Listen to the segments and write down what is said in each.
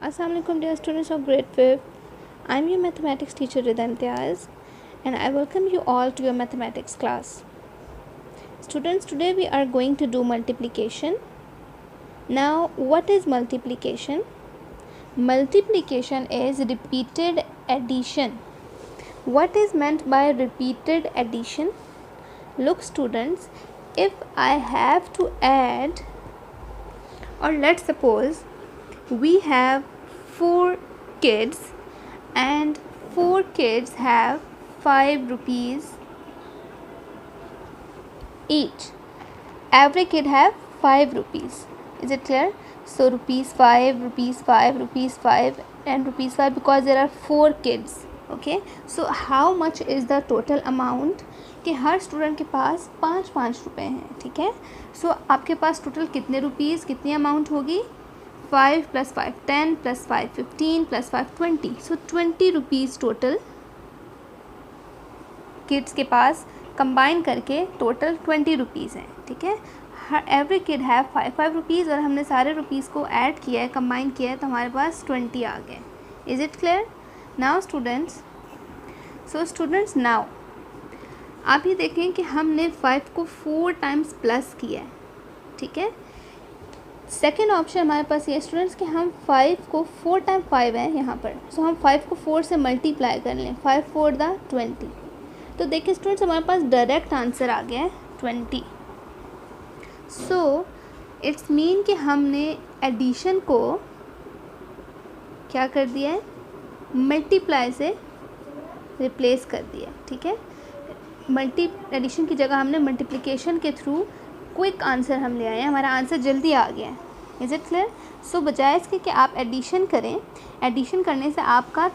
Assalamualaikum dear students of grade 5th. I am your mathematics teacher Rida Imtiaz and I welcome you all to your mathematics class. Students, today we are going to do multiplication. Now, what is multiplication? Multiplication is repeated addition. What is meant by repeated addition? Look students, if I have to add, or let's suppose we have 4 kids and 4 kids have 5 rupees each. Every kid have 5 rupees. Is it clear? So rupees 5, rupees 5, rupees 5 and rupees 5 because there are 4 kids. Okay, so how much is the total amount? कि हर student के पास 5-5 रुपये हैं. ठीक है, सो आपके पास total कितने rupees, कितनी amount होगी? 5 + 5 10 + 5 15 + 5 20. सो 20 रुपीज़ टोटल किड्स के पास कंबाइन करके टोटल 20 रुपीज़ हैं. ठीक है, हर एवरी किड हैव 5 रुपीज़ और हमने सारे रुपीज़ को ऐड किया है, कंबाइन किया है, तो हमारे पास 20 आ गए. Is it clear? Now students, so students now आप ये देखें कि हमने 5 को 4 टाइम्स प्लस किया है. ठीक है, सेकेंड ऑप्शन हमारे पास ये स्टूडेंट्स कि हम 5 को 4 टाइम 5 है यहाँ पर, सो हम 5 को 4 से मल्टीप्लाई कर लें. 5 4 द 20. तो देखिए स्टूडेंट्स हमारे पास डायरेक्ट आंसर आ गया है 20. सो इट्स मीन कि हमने एडिशन को क्या कर दिया है, मल्टीप्लाई से रिप्लेस कर दिया. ठीक है, मल्टी एडिशन की जगह हमने मल्टीप्लिकेशन के थ्रू क्विक आंसर हम ले आए हैं, हमारा आंसर जल्दी आ गया है. Is it clear? सो बजाय इसके कि आप एडिशन करें, एडिशन करने से आपका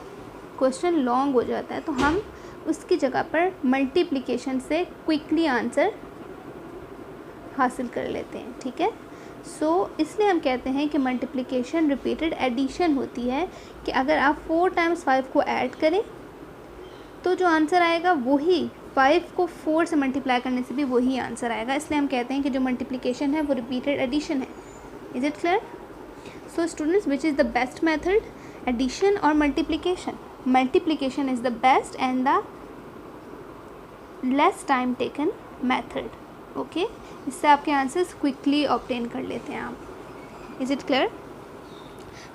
क्वेश्चन लॉन्ग हो जाता है, तो हम उसकी जगह पर मल्टीप्लिकेशन से क्विकली आंसर हासिल कर लेते हैं. ठीक है, सो इसलिए हम कहते हैं कि मल्टीप्लिकेशन रिपीटेड एडिशन होती है कि अगर आप 4 टाइम्स 5 को ऐड करें तो जो आंसर आएगा वही 5 को 4 से मल्टीप्लाई करने से भी वही आंसर आएगा. इसलिए हम कहते हैं कि जो मल्टीप्लिकेशन है वो रिपीटेड एडिशन है. Is it clear? So students, which is the best method, addition और multiplication? Multiplication is the best and the less time taken method. Okay, इससे आपके आंसर्स क्विकली ऑब्टेन कर लेते हैं आप. Is it clear?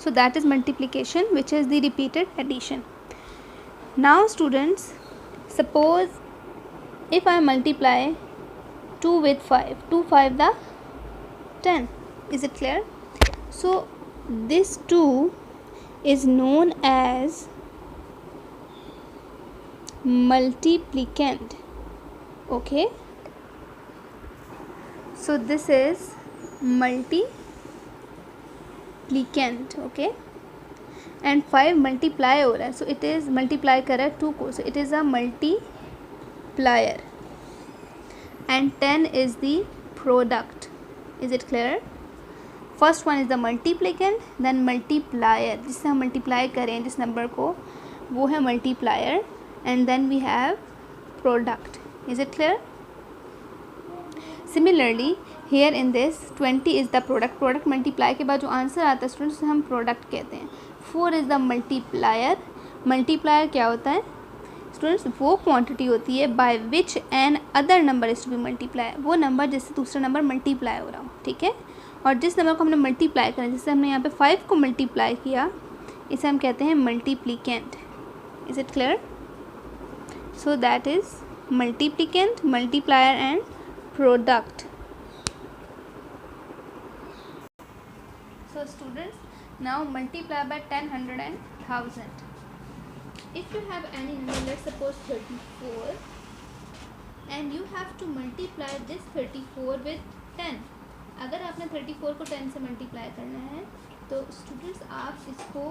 So that is multiplication which is the repeated addition. Now students, suppose if I multiply 2 with 5, 2 5 the 10. Is it clear? So this 2 is known as multiplicand. Okay, so this is multiplicand. Okay, and 5 multiply हो रहा है, सो it is multiply कर रहा है 2 को, so it is a multiplier. And 10 is the product. Is it clear? First one is the multiplicand, then multiplier, जिससे हम multiply करें जिस नंबर को, वो है multiplier. And then we have product. Is it clear? Similarly here in this 20 is the product. Product multiply के बाद जो आंसर आता है स्टूडेंट्स हम प्रोडक्ट कहते हैं. 4 इज़ द मल्टीप्लायर. मल्टीप्लायर क्या होता है स्टूडेंट्स? वो क्वांटिटी होती है by which an other number is to be multiply. वो नंबर जिससे दूसरा नंबर मल्टीप्लाई हो रहा हो. ठीक है, और जिस नंबर को हमने मल्टीप्लाई करें, जैसे हमने यहाँ पे 5 को मल्टीप्लाई किया, इसे हम कहते हैं multiplicand. Is it clear? So that is multiplicand, multiplier and product. So students, now multiply by 10, 100 and 1000. If you have any number, let's suppose 34, and you have to multiply this 34 with 10. अगर आपने 34 को 10 से multiply करना है तो students आप इसको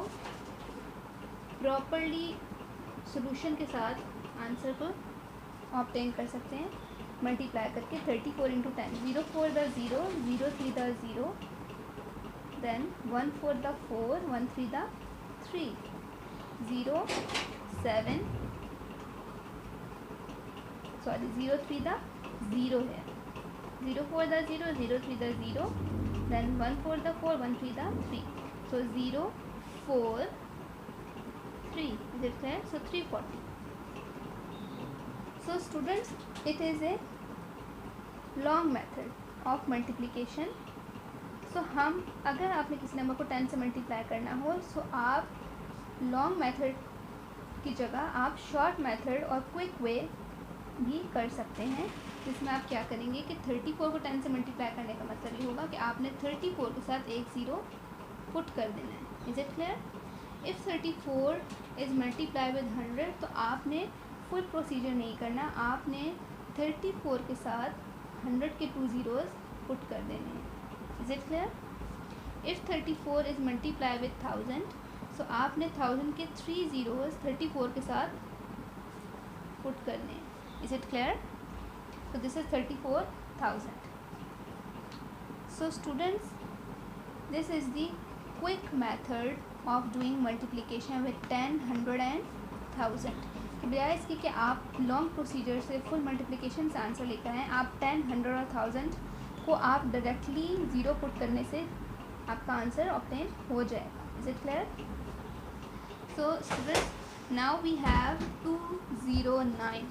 properly solution के साथ आंसर को ऑब्टेन कर सकते हैं मल्टीप्लाई करके. 34 × 10, 0 4 the 0, 0 3 the 0, then 1 4 the 4, 1 3 the 3, 0 7, sorry 0 3 the 0 है, 0 4 the 0, 0 3 the 0, then 1 4 the 4, 1 3 the 3, so 0 4 3. Is it clear? So 340. So students, it is a long method of multiplication. So हम अगर आपने किसी नंबर को 10 से मल्टीप्लाई करना हो, सो आप लॉन्ग मेथड की जगह आप शॉर्ट मेथड और क्विक वे भी कर सकते हैं, जिसमें आप क्या करेंगे कि 34 को 10 से मल्टीप्लाई करने का मतलब ये होगा कि आपने 34 के साथ एक ज़ीरो पुट कर देना है. Is it clear? If 34 is multiply with 100, तो आपने फुल प्रोसीजर नहीं करना, आपने 34 के साथ 100 के 2 ज़ीरोज़ पुट कर देने हैं. Is it clear? If 34 is multiply with 1000, सो आपने 1000 के 3 ज़ीरोज़ 34 के साथ पुट करने हैं. Is it clear? So this is 34,000. So students, this is the quick method of doing multiplication with 10, 100 and 1000. बजाय इसके कि आप लॉन्ग प्रोसीजर से फुल मल्टीप्लिकेशन से आंसर लेकर आएँ, आप 10, 100 और 1000 को आप डायरेक्टली ज़ीरो पुट करने से आपका आंसर ऑब्टेन हो जाएगा. Is it clear? So students, now we have 209.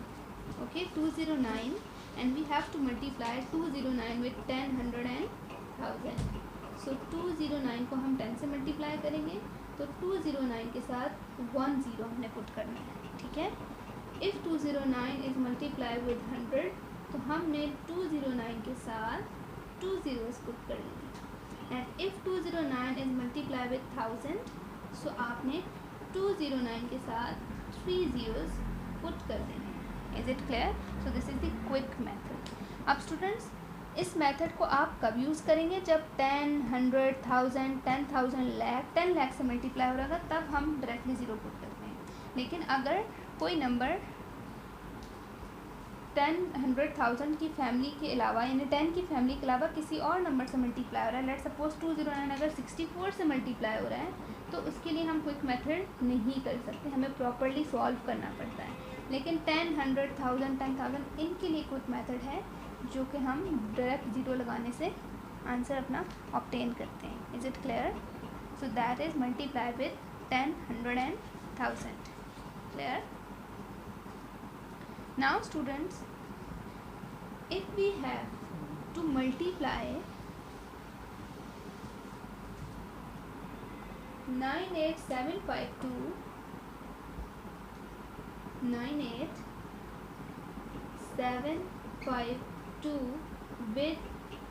Okay, 209, and we have to multiply 209 with 10, 100 and 1000. So 209 को हम 10 से मल्टीप्लाई करेंगे, तो 209 के साथ 1 ज़ीरो हमने पुट करना है. ठीक है? इफ़ 209 इज़ मल्टीप्लाई विद 100, तो हमने 209 के साथ 2 ज़ीरोज़ पुट कर लेंगे. And if 209 is multiply with 1000, सो आपने 209 के साथ 3 ज़ीरोज़ पुट कर देंगे. Is it clear? So this is the quick method. अब स्टूडेंट्स, इस मेथड को आप कब यूज़ करेंगे? जब 10, 100, 1000, 10,000, लाख, 10 लाख से मल्टीप्लाई हो रहा, तब हम डायरेक्टली ज़ीरो पुट करते हैं. लेकिन अगर कोई नंबर 10, 100, 1000 की फैमिली के अलावा, यानी 10 की फैमिली के अलावा किसी और नंबर से मल्टीप्लाई हो रहा है, लेट सपोज 209 अगर 64 से मल्टीप्लाई हो रहा है, तो उसके लिए हम क्विक मेथड नहीं कर सकते, हमें प्रॉपरली सॉल्व करना पड़ता है. लेकिन 10, 100, 1000, 10,000 इनके लिए क्विक मेथड है, जो कि हम डायरेक्ट ज़ीरो लगाने से आंसर अपना ऑब्टेन करते हैं. Is it clear? So that is multiply with 10, 100 and 1000. Clear? Now students, if we have to multiply 98752 with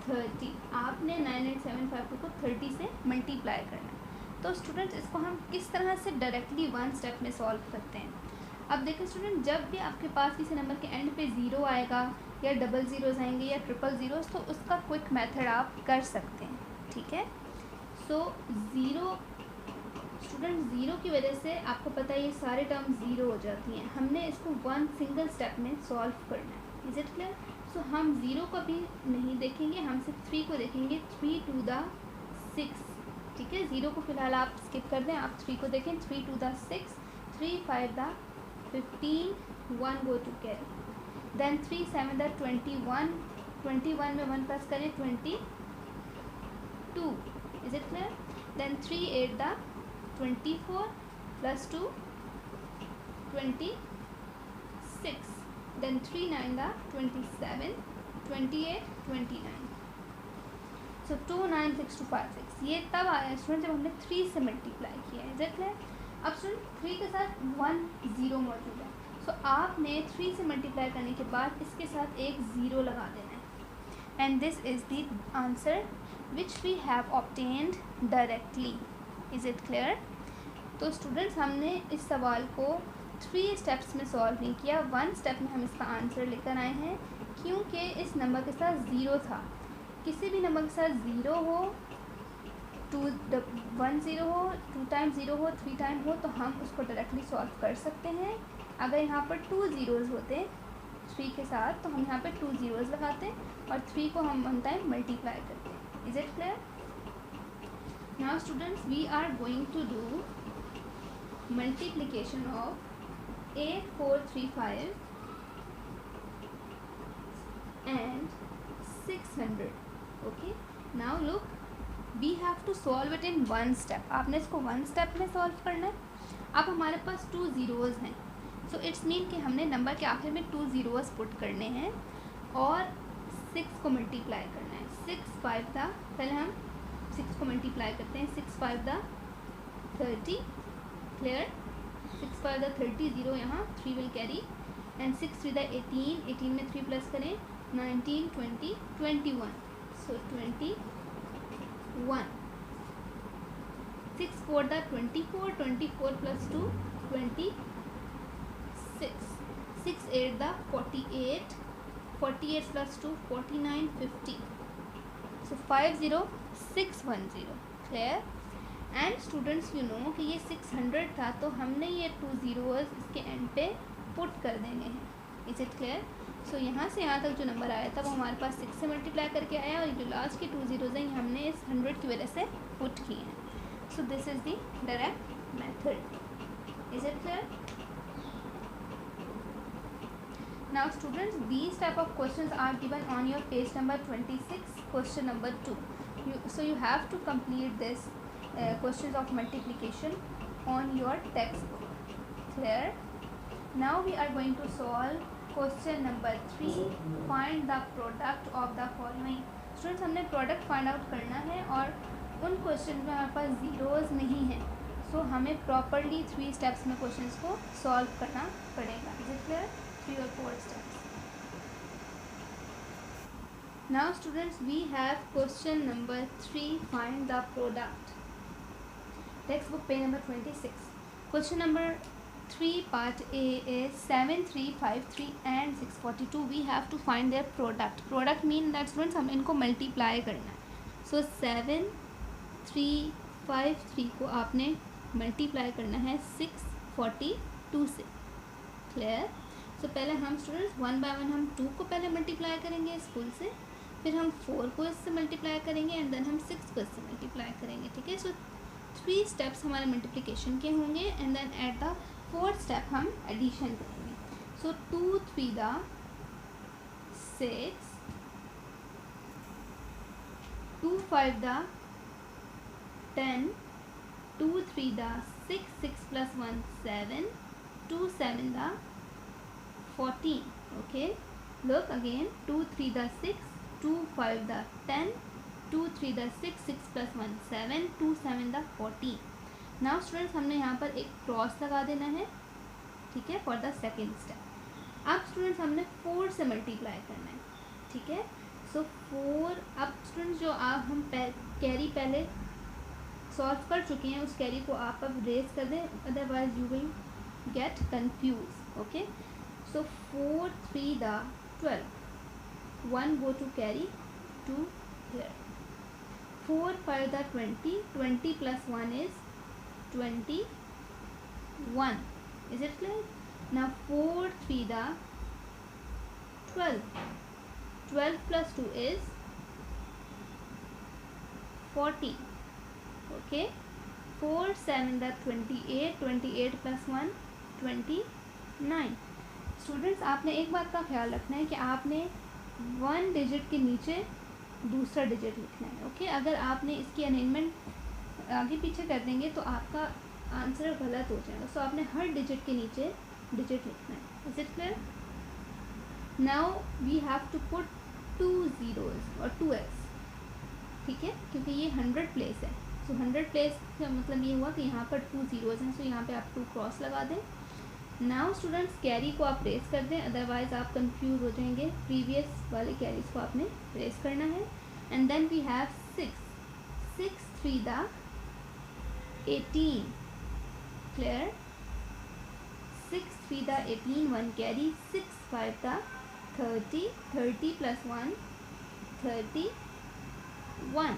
30, आपने 98752 को 30 से मल्टीप्लाई करना है. तो स्टूडेंट्स, इसको हम किस तरह से डायरेक्टली वन स्टेप में सॉल्व करते हैं? अब देखिए स्टूडेंट, जब भी आपके पास किसी नंबर के एंड पे ज़ीरो आएगा, या डबल ज़ीरोज़ आएंगे, या ट्रिपल ज़ीरोज़, तो उसका क्विक मेथड आप कर सकते हैं. ठीक है? सो ज़ीरो, स्टूडेंट, ज़ीरो की वजह से आपको पता है ये सारे टर्म ज़ीरो हो जाती हैं. हमने इसको वन सिंगल स्टेप में सॉल्व करना है. Is it clear? सो हम ज़ीरो को भी नहीं देखेंगे, हम सिर्फ 3 को देखेंगे. 3 to the 6. ठीक है? ज़ीरो को फ़िलहाल आप स्किप कर दें, आप 3 को देखें. 3 to the 6, 3 5 the 15, 1 go to carry. Then 3 7 the 21, 21 में 1 प्लस करें 22. Is it clear? Then 3 8 the 24 plus 2 26. Then 3 9 the 27, 28 29. So 2 9 6 2 5 6. ये तब आया स्टूडेंट जब हमने 3 से मल्टीप्लाई किया है. Is it clear? अब स्टूडेंट 3 के साथ 1 ज़ीरो मौजूद है. सो आपने 3 से मल्टीप्लाई करने के बाद इसके साथ एक ज़ीरो लगा देना है. And this is the answer which we have obtained directly. Is it clear? तो स्टूडेंट्स, हमने इस सवाल को 3 स्टेप्स में सॉल्व नहीं किया, 1 स्टेप में हम इसका आंसर लेकर आए हैं, क्योंकि इस नंबर के साथ ज़ीरो था. किसी भी नंबर के साथ ज़ीरो हो, 1 ज़ीरो हो, 2 टाइम ज़ीरो हो, 3 टाइम हो, तो हम उसको डायरेक्टली सॉल्व कर सकते हैं. अगर यहाँ पर 2 ज़ीरोज़ होते 3 के साथ, तो हम यहाँ पर 2 ज़ीरोज़ लगाते और 3 को हम 1 टाइम मल्टीप्लाई करते हैं. Is it clear? Now students, we are going to do multiplication of 8435 and 600. Okay, now look, we have to solve it in one step. आपने इसको वन स्टेप में सॉल्व करना है। अब हमारे पास 2 ज़ीरोज़ हैं, सो इट्स मीन कि हमने नंबर के आखिर में 2 ज़ीरोज़ पुट करने हैं और 6 को मल्टीप्लाई करना है। 6 5 दा, पहले हम 6 को मल्टीप्लाई करते हैं। 6 5 दा 30, क्लियर। 6 5 दा 30, 0 यहाँ, 3 विल कैरी, एंड 6 3 दा 18, 18 में 3 प्लस करें, 19 20 21, सो 21। 6 4 दा 24, 24 प्लस 2 26, 6 8 दा 48, 48 plus 2 49 50, so 50610, clear. And students you know कि ये 600 था, तो हमने ये 2 ज़ीरोज़ इसके एंड पे पुट कर देने हैं। Is it clear? सो यहाँ से यहाँ तक जो नंबर आया था वो हमारे पास 6 से मल्टीप्लाई करके आया, और जो लास्ट के 2 ज़ीरोज़ हैं हमने इस 100 की वजह से पुट किए हैं। So this is the direct method. Is it clear? Now students, these type of questions are given on your page number 26, question number 2. So you have to complete this questions of multiplication on your textbook. Clear? Now we are going to solve question number 3. Find the product of the following. Students, हमने product find out करना है और उन questions में हमारे पास zeros नहीं है, so हमें properly 3 steps में questions को solve करना पड़ेगा. Is it clear? 3 or 4 steps. Now students, we have question number 3. Find the product. Textbook page number 26. Question number 3 part A is 7 3 5 3 and 642. We have to find their product. Product mean that students हम इनको multiply करना है. So 7 3 5 3 को आपने multiply करना है 642 से. Clear? तो पहले हम स्टूडेंट्स 1 बाय 1 हम 2 को पहले मल्टीप्लाई करेंगे इस फुल से, फिर हम 4 को इससे मल्टीप्लाई करेंगे, एंड देन हम 6 को इससे मल्टीप्लाई करेंगे. ठीक है? सो 3 स्टेप्स हमारे मल्टीप्लिकेशन के होंगे, and then at the 4th step हम एडिशन करेंगे. सो 2 3 दा 6, 2 5 दा 10, 2 3 दा 6, 6 प्लस 1 7, 2 7 दा 14. Okay, look again, 2 3 the 6, 2 5 the 10, 2 3 the 6, 6 plus 1 7, 2 7 the 14. Now students, हमने यहाँ पर एक क्रॉस लगा देना है. ठीक है, फॉर द सेकेंड स्टेप. अब स्टूडेंट्स हमने 4 से मल्टीप्लाई करना है. ठीक है, सो 4. अब स्टूडेंट्स जो आप हम कैरी पहले सॉल्व कर चुके हैं, उस कैरी को आप अब रेज कर दें, otherwise you will get confuse. Okay, so 4 3 the 12, 1 go to carry, 2 here. 4 5 the 20, 20 plus 1 is 21. Is it clear? Now 4 3 the 12, 12 plus 2 is 14. Okay, 4 7 the 28, 28 plus 1 29. Students, आपने एक बात का ख्याल रखना है कि आपने 1 डिजिट के नीचे दूसरा डिजिट लिखना है. ओके, अगर आपने इसकी अरेंजमेंट आगे पीछे कर देंगे तो आपका आंसर गलत हो जाएगा. सो आपने हर डिजिट के नीचे डिजिट लिखना है. Is it clear? Now we have to put 2 zeros और 2s. ठीक है, क्योंकि ये 100 प्लेस है. सो 100 प्लेस का मतलब ये हुआ कि यहाँ पर 2 ज़ीरोज़ हैं, सो यहाँ पे आप 2 क्रॉस लगा दें. नाउ स्टूडेंट्स, कैरी को आप रेस कर दें, अदरवाइज आप कंफ्यूज हो जाएंगे. प्रीवियस वाले कैरीज को आपने रेस करना है. एंड देन वी हैव 6 3 दा 18. क्लियर? 6 3 दा 18, 1 कैरी, 6 5 दा 30, 30 प्लस 1 31.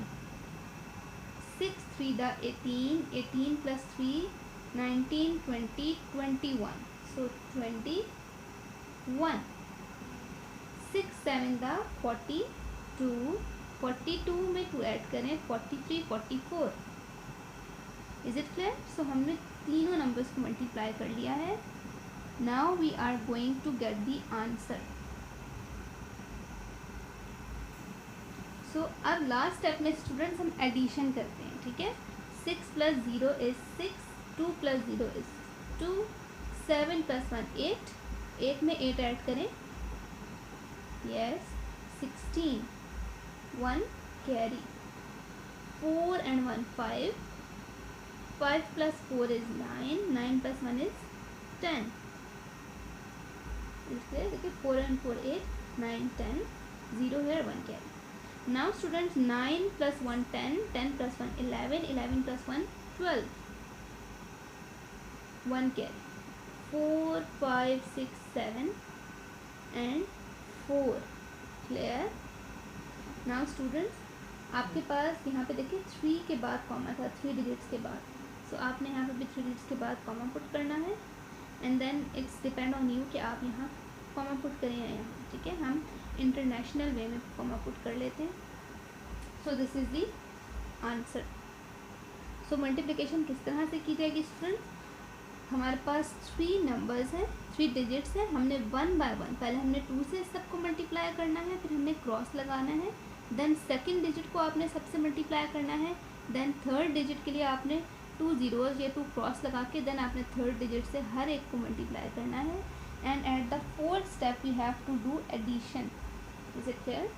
6 3 दा 18, 18 प्लस 3 19 20 21. So 21. 6 7 दा 42, 42 में 2 ऐड करें 43 44. Is it clear? सो हमने तीनों नंबर्स को मल्टीप्लाई कर लिया है. Now we are going to get the answer. So अब लास्ट स्टेप में स्टूडेंट्स हम एडिशन करते हैं, ठीक है। 6 + 0 इज़ 6, 2 + 0 इज़ 2, 7 + 1 8, 8 में 8 ऐड करें, yes 16, 1 carry, 4 and 1 5, 5 + 4 is 9, 9 + 1 is 10, इसलिए देखिए 4 and 4 8, 9 10, 0 here 1 carry. Now students 9 + 1 10, 10 + 1 11, 11 + 1 12, 1 carry, 4 5 6 7 and 4, clear. Now students आपके पास यहाँ पे देखिए 3 के बाद कॉमा था, 3 डिजिट्स के बाद, सो आपने यहाँ पे भी 3 डिजिट्स के बाद कॉमा पुट करना है, and then it's depend on you कि आप यहाँ कॉमा पुट करें या यहाँ, ठीक है। हम इंटरनेशनल वे में कॉमा पुट कर लेते हैं। So this is the answer. So multiplication किस तरह से की जाएगी स्टूडेंट्स, हमारे पास 3 नंबर्स हैं, 3 डिजिट्स हैं, हमने 1 by 1 पहले हमने 2 से सबको मल्टीप्लाई करना है, फिर हमने क्रॉस लगाना है, देन सेकंड डिजिट को आपने सबसे मल्टीप्लाई करना है, देन थर्ड डिजिट के लिए आपने 2 zeros या 2 क्रॉस लगा के देन आपने थर्ड डिजिट से हर एक को मल्टीप्लाई करना है, and at the fourth step we have to do addition. Is it clear?